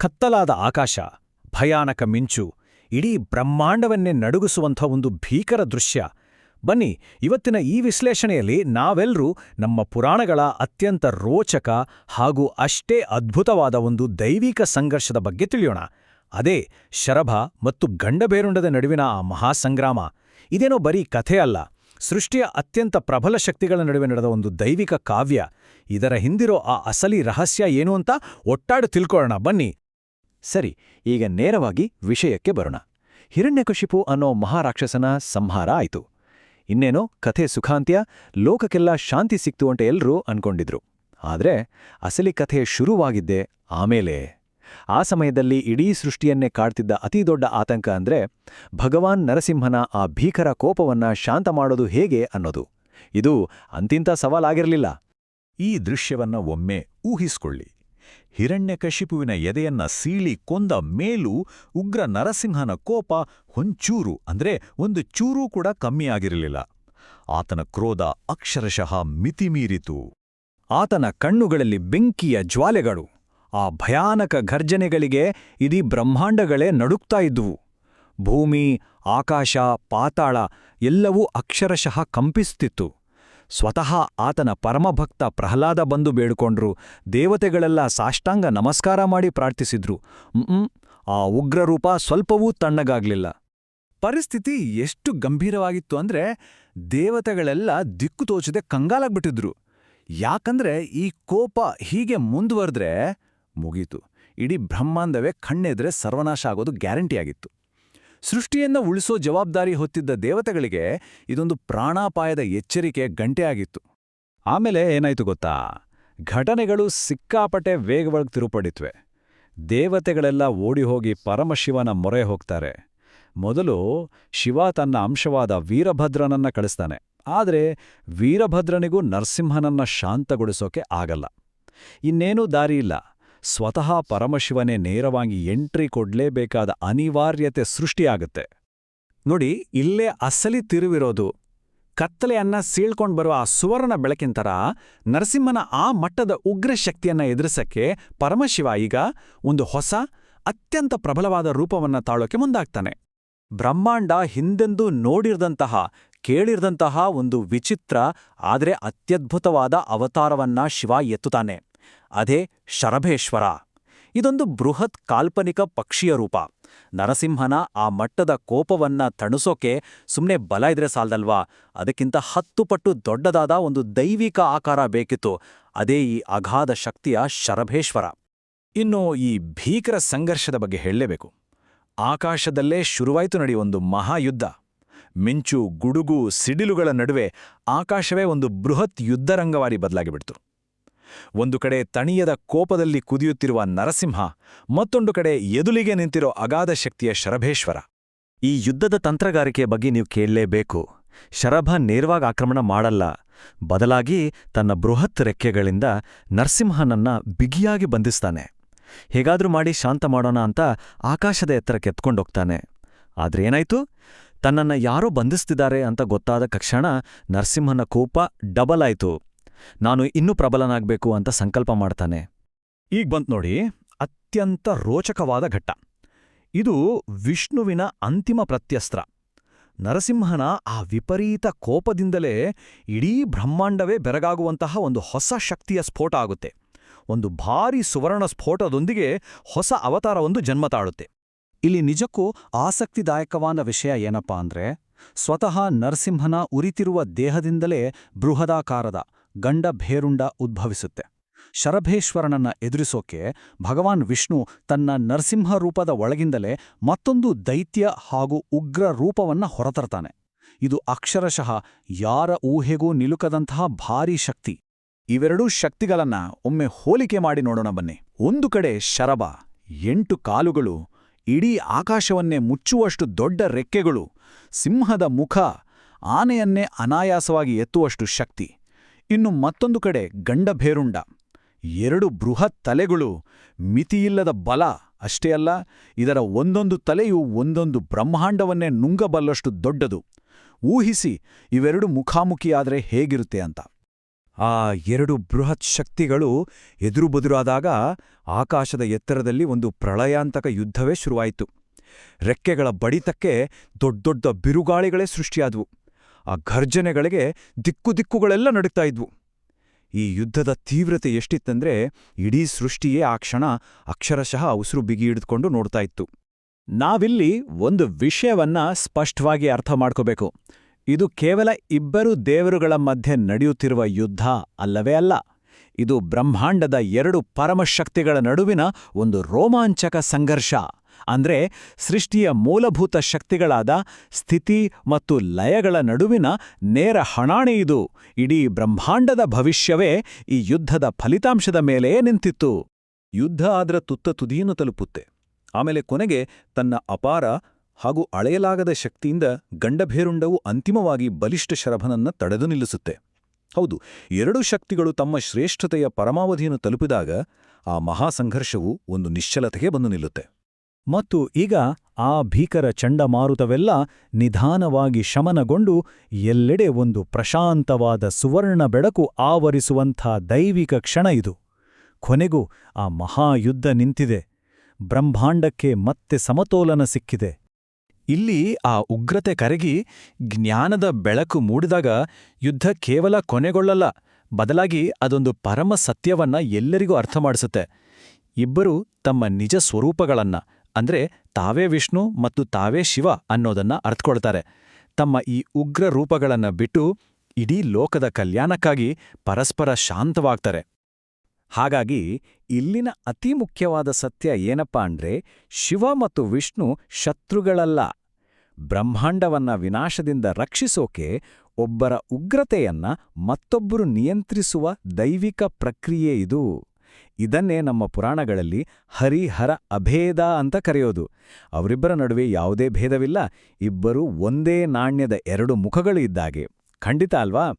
ಕತ್ತಲಾದ ಆಕಾಶ, ಭಯಾನಕ ಮಿಂಚು, ಇಡೀ ಬ್ರಹ್ಮಾಂಡವನ್ನೇ ನಡುಗಿಸುವಂಥ ಒಂದು ಭೀಕರ ದೃಶ್ಯ. ಬನ್ನಿ, ಇವತ್ತಿನ ಈ ವಿಶ್ಲೇಷಣೆಯಲ್ಲಿ ನಾವೆಲ್ಲರೂ ನಮ್ಮ ಪುರಾಣಗಳ ಅತ್ಯಂತ ರೋಚಕ ಹಾಗೂ ಅಷ್ಟೇ ಅದ್ಭುತವಾದ ಒಂದು ದೈವಿಕ ಸಂಘರ್ಷದ ಬಗ್ಗೆ ತಿಳಿಯೋಣ. ಅದೇ ಶರಭ ಮತ್ತು ಗಂಡಭೇರುಂಡದ ನಡುವಿನ ಆ ಮಹಾಸಂಗ್ರಾಮ. ಇದೇನೋ ಬರೀ ಕಥೆ ಅಲ್ಲ, ಸೃಷ್ಟಿಯ ಅತ್ಯಂತ ಪ್ರಬಲ ಶಕ್ತಿಗಳ ನಡುವೆ ನಡೆದ ಒಂದು ದೈವಿಕ ಕಾವ್ಯ. ಇದರ ಹಿಂದಿರೋ ಆ ಅಸಲಿ ರಹಸ್ಯ ಏನು ಅಂತ ಒಟ್ಟಾಡು ತಿಳ್ಕೊಳ್ಳೋಣ ಬನ್ನಿ. ಸರಿ, ಈಗ ನೇರವಾಗಿ ವಿಷಯಕ್ಕೆ ಬರೋಣ. ಹಿರಣ್ಯಕಶಿಪು ಅನ್ನೋ ಮಹಾರಾಕ್ಷಸನ ಸಂಹಾರ ಆಯಿತು. ಇನ್ನೇನೋ ಕಥೆ ಸುಖಾಂತ್ಯ, ಲೋಕಕ್ಕೆಲ್ಲ ಶಾಂತಿ ಸಿಕ್ತು ಅಂತ ಎಲ್ರೂ ಅನ್ಕೊಂಡಿದ್ರು. ಆದ್ರೆ ಅಸಲಿ ಕಥೆ ಶುರುವಾಗಿದ್ದೆ ಆಮೇಲೆ. ಆ ಸಮಯದಲ್ಲಿ ಇಡೀ ಸೃಷ್ಟಿಯನ್ನೇ ಕಾಡ್ತಿದ್ದ ಅತಿದೊಡ್ಡ ಆತಂಕ ಅಂದ್ರೆ ಭಗವಾನ್ ನರಸಿಂಹನ ಆ ಭೀಕರ ಕೋಪವನ್ನ ಶಾಂತ ಮಾಡೋದು ಹೇಗೆ ಅನ್ನೋದು. ಇದು ಅಂತಿಂತ ಸವಾಲಾಗಿರಲಿಲ್ಲ. ಈ ದೃಶ್ಯವನ್ನ ಒಮ್ಮೆ ಊಹಿಸ್ಕೊಳ್ಳಿ. ಹಿರಣ್ಯಕಶಿಪುವಿನ ಎದೆಯನ್ನ ಸೀಳಿ ಕೊಂದ ಮೇಲೂ ಉಗ್ರ ನರಸಿಂಹನ ಕೋಪ ಹೊಂಚೂರು ಅಂದ್ರೆ ಒಂದು ಚೂರೂ ಕೂಡ ಕಮ್ಮಿಯಾಗಿರಲಿಲ್ಲ. ಆತನ ಕ್ರೋಧ ಅಕ್ಷರಶಃ ಮಿತಿಮೀರಿತು. ಆತನ ಕಣ್ಣುಗಳಲ್ಲಿ ಬೆಂಕಿಯ ಜ್ವಾಲೆಗಳು. ಆ ಭಯಾನಕ ಘರ್ಜನೆಗಳಿಗೆ ಇಡೀ ಬ್ರಹ್ಮಾಂಡಗಳೇ ನಡುಗ್ತಾ ಇದ್ದುವು. ಭೂಮಿ, ಆಕಾಶ, ಪಾತಾಳ ಎಲ್ಲವೂ ಅಕ್ಷರಶಃ ಕಂಪಿಸುತ್ತಿತ್ತು. ಸ್ವತಃ ಆತನ ಪರಮಭಕ್ತ ಪ್ರಹ್ಲಾದ ಬಂದು ಬೇಡಿಕೊಂಡ್ರು. ದೇವತೆಗಳೆಲ್ಲ ಸಾಷ್ಟಾಂಗ ನಮಸ್ಕಾರ ಮಾಡಿ ಪ್ರಾರ್ಥಿಸಿದ್ರು. ಆ ಉಗ್ರರೂಪ ಸ್ವಲ್ಪವೂ ತಣ್ಣಗಾಗ್ಲಿಲ್ಲ. ಪರಿಸ್ಥಿತಿ ಎಷ್ಟು ಗಂಭೀರವಾಗಿತ್ತು ಅಂದ್ರೆ ದೇವತೆಗಳೆಲ್ಲ ದಿಕ್ಕು ತೋಚದೆ ಕಂಗಾಲಾಗ್ಬಿಟ್ಟಿದ್ರು. ಯಾಕಂದ್ರೆ ಈ ಕೋಪ ಹೀಗೆ ಮುಂದುವರೆದ್ರೆ ಮುಗೀತು, ಇಡೀ ಬ್ರಹ್ಮಾಂಡವೇ ಕಣ್ಣೆದ್ರೆ ಸರ್ವನಾಶ ಆಗೋದು ಗ್ಯಾರಂಟಿಯಾಗಿತ್ತು. ಸೃಷ್ಟಿಯನ್ನ ಉಳಿಸೋ ಜವಾಬ್ದಾರಿ ಹೊತ್ತಿದ್ದ ದೇವತೆಗಳಿಗೆ ಇದೊಂದು ಪ್ರಾಣಾಪಾಯದ ಎಚ್ಚರಿಕೆ ಗಂಟೆಯಾಗಿತ್ತು. ಆಮೇಲೆ ಏನಾಯ್ತು ಗೊತ್ತಾ? ಘಟನೆಗಳು ಸಿಕ್ಕಾಪಟ್ಟೆ ವೇಗವಾಗಿ ತಿರುಪಡಿತ್ವೆ. ದೇವತೆಗಳೆಲ್ಲ ಓಡಿಹೋಗಿ ಪರಮಶಿವನ ಮೊರೆ ಹೋಗ್ತಾರೆ. ಮೊದಲು ಶಿವ ತನ್ನ ಅಂಶವಾದ ವೀರಭದ್ರನನ್ನ ಕಳಿಸ್ತಾನೆ. ಆದರೆ ವೀರಭದ್ರನಿಗೂ ನರಸಿಂಹನನ್ನ ಶಾಂತಗೊಳಿಸೋಕೆ ಆಗಲ್ಲ. ಇನ್ನೇನೂ ದಾರಿಯಿಲ್ಲ. ಸ್ವತಃ ಪರಮಶಿವನೇ ನೇರವಾಗಿ ಎಂಟ್ರಿ ಕೊಡ್ಲೇಬೇಕಾದ ಅನಿವಾರ್ಯತೆ ಸೃಷ್ಟಿಯಾಗುತ್ತೆ. ನೋಡಿ, ಇಲ್ಲೇ ಅಸಲಿ ತಿರುವಿರೋದು. ಕತ್ತಲೆಯನ್ನ ಸೀಳ್ಕೊಂಡು ಬರುವ ಆ ಸುವರ್ಣ ಬೆಳಕಿನ ಥರ ನರಸಿಂಹನ ಆ ಮಟ್ಟದ ಉಗ್ರಶಕ್ತಿಯನ್ನ ಎದುರಿಸಕ್ಕೆ ಪರಮಶಿವ ಈಗ ಒಂದು ಹೊಸ, ಅತ್ಯಂತ ಪ್ರಬಲವಾದ ರೂಪವನ್ನ ತಾಳೋಕೆ ಮುಂದಾಗ್ತಾನೆ. ಬ್ರಹ್ಮಾಂಡ ಹಿಂದೆಂದೂ ನೋಡಿರ್ದಂತಹ, ಕೇಳಿರ್ದಂತಹ ಒಂದು ವಿಚಿತ್ರ ಆದ್ರೆ ಅತ್ಯದ್ಭುತವಾದ ಅವತಾರವನ್ನ ಶಿವ ಎತ್ತುತ್ತಾನೆ. ಅದೇ ಶರಭೇಶ್ವರ. ಇದೊಂದು ಬೃಹತ್ ಕಾಲ್ಪನಿಕ ಪಕ್ಷಿಯ ರೂಪ. ನರಸಿಂಹನ ಆ ಮಟ್ಟದ ಕೋಪವನ್ನ ತಣಿಸೋಕೆ ಸುಮ್ನೆ ಬಲ ಇದ್ರೆ ಸಾಲ್ದಲ್ವಾ, ಅದಕ್ಕಿಂತ 10 ಪಟ್ಟು ದೊಡ್ಡದಾದ ಒಂದು ದೈವಿಕ ಆಕಾರ ಬೇಕಿತ್ತು. ಅದೇ ಈ ಅಗಾಧ ಶಕ್ತಿಯ ಶರಭೇಶ್ವರ. ಇನ್ನು ಈ ಭೀಕರ ಸಂಘರ್ಷದ ಬಗ್ಗೆ ಹೇಳಲೇಬೇಕು. ಆಕಾಶದಲ್ಲೇ ಶುರುವಾಯ್ತು ನೋಡಿ ಒಂದು ಮಹಾಯುದ್ಧ. ಮಿಂಚು, ಗುಡುಗು, ಸಿಡಿಲುಗಳ ನಡುವೆ ಆಕಾಶವೇ ಒಂದು ಬೃಹತ್ ಯುದ್ಧರಂಗವಾಗಿ ಬದಲಾಗಿಬಿಡ್ತು. ಒಂದು ಕಡೆ ತಣಿಯದ ಕೋಪದಲ್ಲಿ ಕುದಿಯುತ್ತಿರುವ ನರಸಿಂಹ, ಮತ್ತೊಂದು ಕಡೆ ಎದುಲಿಗೆ ನಿಂತಿರೋ ಅಗಾಧ ಶಕ್ತಿಯ ಶರಭೇಶ್ವರ. ಈ ಯುದ್ಧದ ತಂತ್ರಗಾರಿಕೆಯ ಬಗ್ಗೆ ನೀವು ಕೇಳಲೇಬೇಕು. ಶರಭ ನೇರವಾಗಿ ಆಕ್ರಮಣ ಮಾಡಲ್ಲ. ಬದಲಾಗಿ ತನ್ನ ಬೃಹತ್ ರೆಕ್ಕೆಗಳಿಂದ ನರಸಿಂಹನನ್ನ ಬಿಗಿಯಾಗಿ ಬಂಧಿಸ್ತಾನೆ. ಹೇಗಾದ್ರೂ ಮಾಡಿ ಶಾಂತ ಮಾಡೋಣ ಅಂತ ಆಕಾಶದ ಎತ್ತರಕ್ಕೆ ಎತ್ಕೊಂಡೋಗ್ತಾನೆ. ಆದ್ರೇನಾಯ್ತು? ತನ್ನನ್ನ ಯಾರೋ ಬಂಧಿಸ್ತಿದ್ದಾರೆ ಅಂತ ಗೊತ್ತಾದ ತಕ್ಷಣ ನರಸಿಂಹನ ಕೋಪ ಡಬಲ್ ಆಯ್ತು. ನಾನು ಇನ್ನೂ ಪ್ರಬಲನಾಗ್ಬೇಕು ಅಂತ ಸಂಕಲ್ಪ ಮಾಡ್ತಾನೆ. ಈಗ ಬಂತ್ ನೋಡಿ ಅತ್ಯಂತ ರೋಚಕವಾದ ಘಟ್ಟ. ಇದು ವಿಷ್ಣುವಿನ ಅಂತಿಮ ಪ್ರತ್ಯಸ್ತ್ರ. ನರಸಿಂಹನ ಆ ವಿಪರೀತ ಕೋಪದಿಂದಲೇ ಇಡೀ ಬ್ರಹ್ಮಾಂಡವೇ ಬೆರಗಾಗುವಂತಹ ಒಂದು ಹೊಸ ಶಕ್ತಿಯ ಸ್ಫೋಟ ಆಗುತ್ತೆ. ಒಂದು ಭಾರೀ ಸುವರ್ಣ ಸ್ಫೋಟದೊಂದಿಗೆ ಹೊಸ ಅವತಾರವೊಂದು ಜನ್ಮ ತಾಳುತ್ತೆ. ಇಲ್ಲಿ ನಿಜಕ್ಕೂ ಆಸಕ್ತಿದಾಯಕವಾದ ವಿಷಯ ಏನಪ್ಪಾ ಅಂದ್ರೆ, ಸ್ವತಃ ನರಸಿಂಹನ ಉರಿತಿರುವ ದೇಹದಿಂದಲೇ ಬೃಹದಾಕಾರದ ಗಂಡಭೇರುಂಡ ಉದ್ಭವಿಸುತ್ತೆ. ಶರಭೇಶ್ವರನನ್ನ ಎದುರಿಸೋಕೆ ಭಗವಾನ್ ವಿಷ್ಣು ತನ್ನ ನರಸಿಂಹ ರೂಪದ ಒಳಗಿಂದಲೇ ಮತ್ತೊಂದು ದೈತ್ಯ ಹಾಗೂ ಉಗ್ರ ರೂಪವನ್ನ ಹೊರತರ್ತಾನೆ. ಇದು ಅಕ್ಷರಶಃ ಯಾರ ಊಹೆಗೂ ನಿಲುಕದಂತಹ ಭಾರೀ ಶಕ್ತಿ. ಇವೆರಡೂ ಶಕ್ತಿಗಳನ್ನ ಒಮ್ಮೆ ಹೋಲಿಕೆ ಮಾಡಿ ನೋಡೋಣ ಬನ್ನಿ. ಒಂದು ಕಡೆ ಶರಭ, 8 ಕಾಲುಗಳು, ಇಡೀ ಆಕಾಶವನ್ನೇ ಮುಚ್ಚುವಷ್ಟು ದೊಡ್ಡ ರೆಕ್ಕೆಗಳು, ಸಿಂಹದ ಮುಖ, ಆನೆಯನ್ನೇ ಅನಾಯಾಸವಾಗಿ ಎತ್ತುವಷ್ಟು ಶಕ್ತಿ. ಇನ್ನು ಮತ್ತೊಂದು ಕಡೆ ಗಂಡಭೇರುಂಡ, 2 ಬೃಹತ್ ತಲೆಗಳು, ಮಿತಿಯಿಲ್ಲದ ಬಲ. ಅಷ್ಟೇ ಅಲ್ಲ, ಇದರ ಒಂದೊಂದು ತಲೆಯೂ ಒಂದೊಂದು ಬ್ರಹ್ಮಾಂಡವನ್ನೇ ನುಂಗಬಲ್ಲಷ್ಟು ದೊಡ್ಡದು. ಊಹಿಸಿ, ಇವೆರಡು ಮುಖಾಮುಖಿಯಾದರೆ ಹೇಗಿರುತ್ತೆ ಅಂತ. ಆ ಎರಡು ಬೃಹತ್ ಶಕ್ತಿಗಳು ಎದುರುಬದುರಾದಾಗ ಆಕಾಶದ ಎತ್ತರದಲ್ಲಿ ಒಂದು ಪ್ರಳಯಾಂತಕ ಯುದ್ಧವೇ ಶುರುವಾಯಿತು. ರೆಕ್ಕೆಗಳ ಬಡಿತಕ್ಕೆ ದೊಡ್ಡೊಡ್ಡ ಬಿರುಗಾಳಿಗಳೇ ಸೃಷ್ಟಿಯಾದವು. ಆ ಘರ್ಜನೆಗಳಿಗೆ ದಿಕ್ಕುದಿಕ್ಕುಗಳೆಲ್ಲ ನಡುಗ್ತಾ ಇದ್ವು. ಈ ಯುದ್ಧದ ತೀವ್ರತೆ ಎಷ್ಟಿತ್ತಂದ್ರೆ ಇಡೀ ಸೃಷ್ಟಿಯೇ ಆ ಕ್ಷಣ ಅಕ್ಷರಶಃ ಉಸಿರು ಬಿಗಿ ಹಿಡಿದುಕೊಂಡು ನೋಡ್ತಾ ಇತ್ತು. ನಾವಿಲ್ಲಿ ಒಂದು ವಿಷಯವನ್ನ ಸ್ಪಷ್ಟವಾಗಿ ಅರ್ಥ ಮಾಡ್ಕೋಬೇಕು. ಇದು ಕೇವಲ ಇಬ್ಬರು ದೇವರುಗಳ ಮಧ್ಯೆ ನಡೆಯುತ್ತಿರುವ ಯುದ್ಧ ಅಲ್ಲವೇ ಅಲ್ಲ. ಇದು ಬ್ರಹ್ಮಾಂಡದ ಎರಡು ಪರಮಶಕ್ತಿಗಳ ನಡುವಿನ ಒಂದು ರೋಮಾಂಚಕ ಸಂಘರ್ಷ. ಅಂದ್ರೆ ಸೃಷ್ಟಿಯ ಮೂಲಭೂತ ಶಕ್ತಿಗಳಾದ ಸ್ಥಿತಿ ಮತ್ತು ಲಯಗಳ ನಡುವಿನ ನೇರ ಹಣಾಣೆ ಇದು. ಇಡೀ ಬ್ರಹ್ಮಾಂಡದ ಭವಿಷ್ಯವೇ ಈ ಯುದ್ಧದ ಫಲಿತಾಂಶದ ಮೇಲೆಯೇ ನಿಂತಿತ್ತು. ಯುದ್ಧ ಆದ್ರ ತುತ್ತ ತುದಿಯನ್ನು ತಲುಪುತ್ತೆ. ಆಮೇಲೆ ಕೊನೆಗೆ ತನ್ನ ಅಪಾರ ಹಾಗೂ ಅಳೆಯಲಾಗದ ಶಕ್ತಿಯಿಂದ ಗಂಡಭೇರುಂಡವು ಅಂತಿಮವಾಗಿ ಬಲಿಷ್ಠ ಶರಭನನ್ನ ತಡೆದು ನಿಲ್ಲಿಸುತ್ತೆ. ಹೌದು, ಎರಡೂ ಶಕ್ತಿಗಳು ತಮ್ಮ ಶ್ರೇಷ್ಠತೆಯ ಪರಮಾವಧಿಯನ್ನು ತಲುಪಿದಾಗ ಆ ಮಹಾಸಂಘರ್ಷವು ಒಂದು ನಿಶ್ಚಲತೆಗೆ ಬಂದು ನಿಲ್ಲುತ್ತೆ. ಮತ್ತು ಈಗ ಆ ಭೀಕರ ಚಂಡಮಾರುತವೆಲ್ಲ ನಿಧಾನವಾಗಿ ಶಮನಗೊಂಡು ಎಲ್ಲೆಡೆ ಒಂದು ಪ್ರಶಾಂತವಾದ ಸುವರ್ಣ ಬೆಳಕು ಆವರಿಸುವಂಥ ದೈವಿಕ ಕ್ಷಣ ಇದು. ಕೊನೆಗೂ ಆ ಮಹಾಯುದ್ಧ ನಿಂತಿದೆ. ಬ್ರಹ್ಮಾಂಡಕ್ಕೆ ಮತ್ತೆ ಸಮತೋಲನ ಸಿಕ್ಕಿದೆ. ಇಲ್ಲಿ ಆ ಉಗ್ರತೆ ಕರಗಿ ಜ್ಞಾನದ ಬೆಳಕು ಮೂಡಿದಾಗ ಯುದ್ಧ ಕೇವಲ ಕೊನೆಗೊಳ್ಳಲ್ಲ, ಬದಲಾಗಿ ಅದೊಂದು ಪರಮ ಸತ್ಯವನ್ನ ಎಲ್ಲರಿಗೂ ಅರ್ಥಮಾಡಿಸುತ್ತೆ. ಇಬ್ಬರೂ ತಮ್ಮ ನಿಜ ಸ್ವರೂಪಗಳನ್ನ, ಅಂದ್ರೆ ತಾವೇ ವಿಷ್ಣು ಮತ್ತು ತಾವೇ ಶಿವ ಅನ್ನೋದನ್ನ ಅರ್ಥಕೊಳ್ತಾರೆ. ತಮ್ಮ ಈ ಉಗ್ರ ರೂಪಗಳನ್ನ ಬಿಟ್ಟು ಇಡೀ ಲೋಕದ ಕಲ್ಯಾಣಕ್ಕಾಗಿ ಪರಸ್ಪರ ಶಾಂತವಾಗ್ತಾರೆ. ಹಾಗಾಗಿ ಇಲ್ಲಿನ ಅತಿ ಮುಖ್ಯವಾದ ಸತ್ಯ ಏನಪ್ಪಾ ಅಂದ್ರೆ, ಶಿವ ಮತ್ತು ವಿಷ್ಣು ಶತ್ರುಗಳಲ್ಲ. ಬ್ರಹ್ಮಾಂಡವನ್ನ ವಿನಾಶದಿಂದ ರಕ್ಷಿಸೋಕೆ ಒಬ್ಬರ ಉಗ್ರತೆಯನ್ನ ಮತ್ತೊಬ್ಬರು ನಿಯಂತ್ರಿಸುವ ದೈವಿಕ ಪ್ರಕ್ರಿಯೆ ಇದು. ಇದನ್ನೇ ನಮ್ಮ ಪುರಾಣಗಳಲ್ಲಿ ಹರಿಹರ ಅಭೇದ ಅಂತ ಕರೆಯೋದು. ಅವರಿಬ್ಬರ ನಡುವೆ ಯಾವುದೇ ಭೇದವಿಲ್ಲ, ಇಬ್ಬರೂ ಒಂದೇ ನಾಣ್ಯದ ಎರಡು ಮುಖಗಳು ಇದ್ದಾಗೆ. ಖಂಡಿತ ಅಲ್ವಾ?